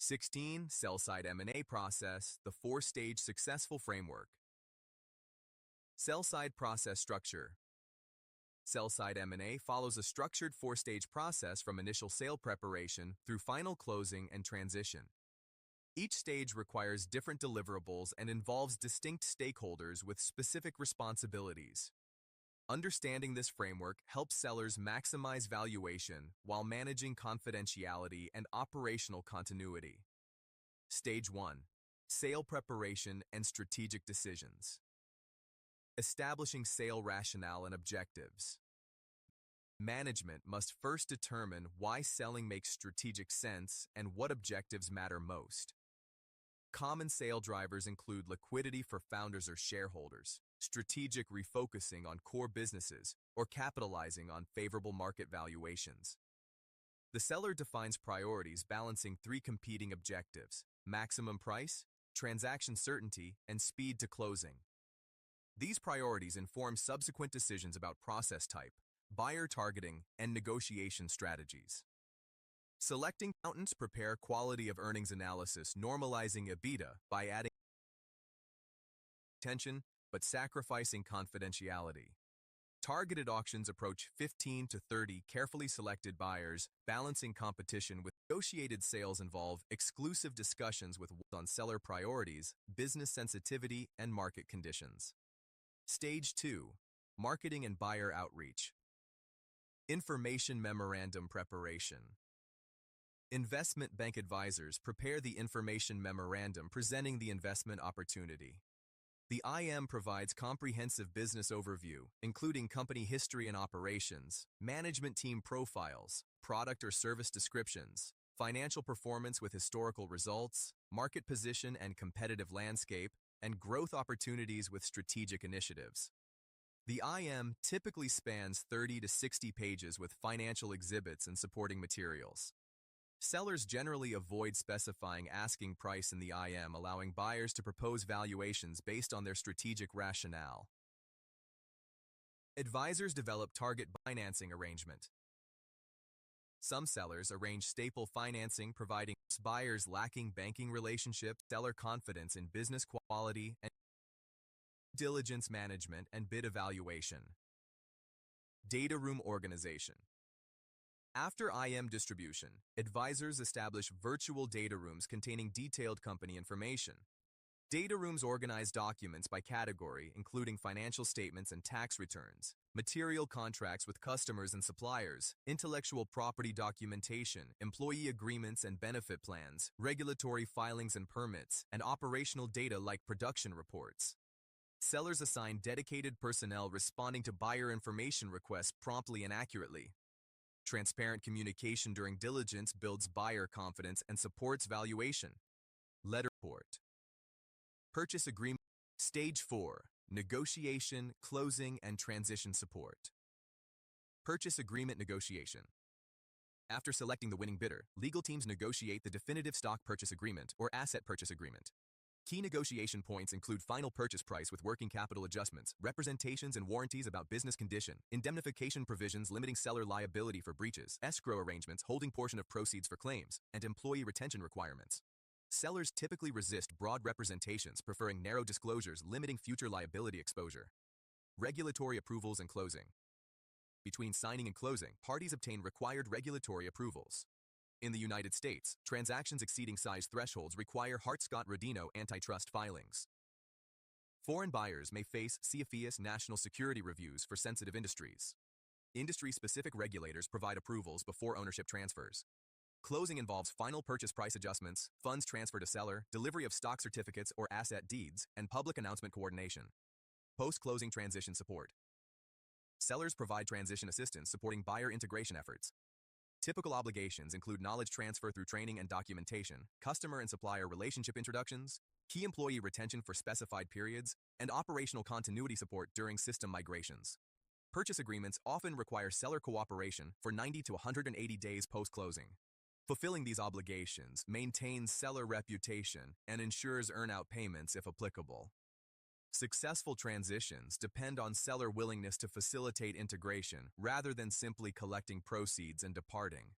16. Sell-side M&A process, the four-stage successful framework. Sell-side process structure. Sell-side M&A follows a structured four-stage process from initial sale preparation through final closing and transition. Each stage requires different deliverables and involves distinct stakeholders with specific responsibilities. Understanding this framework helps sellers maximize valuation while managing confidentiality and operational continuity. Stage 1. Sale preparation and strategic decisions. Establishing sale rationale and objectives. Management must first determine why selling makes strategic sense and what objectives matter most. Common sale drivers include liquidity for founders or shareholders, strategic refocusing on core businesses, or capitalizing on favorable market valuations. The seller defines priorities balancing three competing objectives: maximum price, transaction certainty, and speed to closing. These priorities inform subsequent decisions about process type, buyer targeting, and negotiation strategies. Selecting accountants prepare quality of earnings analysis, normalizing EBITDA by adding attention but sacrificing confidentiality. Targeted auctions approach 15 to 30 carefully selected buyers, balancing competition with negotiated sales involve exclusive discussions with on seller priorities, business sensitivity, and market conditions. Stage 2. Marketing and buyer outreach. Information memorandum preparation. Investment bank advisors prepare the information memorandum presenting the investment opportunity. The IM provides comprehensive business overview, including company history and operations, management team profiles, product or service descriptions, financial performance with historical results, market position and competitive landscape, and growth opportunities with strategic initiatives. The IM typically spans 30 to 60 pages with financial exhibits and supporting materials. Sellers generally avoid specifying asking price in the IM, allowing buyers to propose valuations based on their strategic rationale. Advisors develop target financing arrangement. Some sellers arrange staple financing, providing buyers lacking banking relationships, seller confidence in business quality, and diligence management and bid evaluation. Data room organization. After IM distribution, advisors establish virtual data rooms containing detailed company information. Data rooms organize documents by category, including financial statements and tax returns, material contracts with customers and suppliers, intellectual property documentation, employee agreements and benefit plans, regulatory filings and permits, and operational data like production reports. Sellers assign dedicated personnel responding to buyer information requests promptly and accurately. Transparent communication during diligence builds buyer confidence and supports valuation. Letter report. Purchase agreement. Stage 4. Negotiation, closing, and transition support. Purchase agreement negotiation. After selecting the winning bidder, legal teams negotiate the definitive stock purchase agreement or asset purchase agreement. Key negotiation points include final purchase price with working capital adjustments, representations and warranties about business condition, indemnification provisions limiting seller liability for breaches, escrow arrangements holding portion of proceeds for claims, and employee retention requirements. Sellers typically resist broad representations, preferring narrow disclosures limiting future liability exposure. Regulatory approvals and closing. Between signing and closing, parties obtain required regulatory approvals. In the United States, transactions exceeding size thresholds require Hart-Scott-Rodino antitrust filings. Foreign buyers may face CFIUS national security reviews for sensitive industries. Industry-specific regulators provide approvals before ownership transfers. Closing involves final purchase price adjustments, funds transfer to seller, delivery of stock certificates or asset deeds, and public announcement coordination. Post-closing transition support. Sellers provide transition assistance supporting buyer integration efforts. Typical obligations include knowledge transfer through training and documentation, customer and supplier relationship introductions, key employee retention for specified periods, and operational continuity support during system migrations. Purchase agreements often require seller cooperation for 90 to 180 days post-closing. Fulfilling these obligations maintains seller reputation and ensures earn-out payments if applicable. Successful transitions depend on seller willingness to facilitate integration rather than simply collecting proceeds and departing.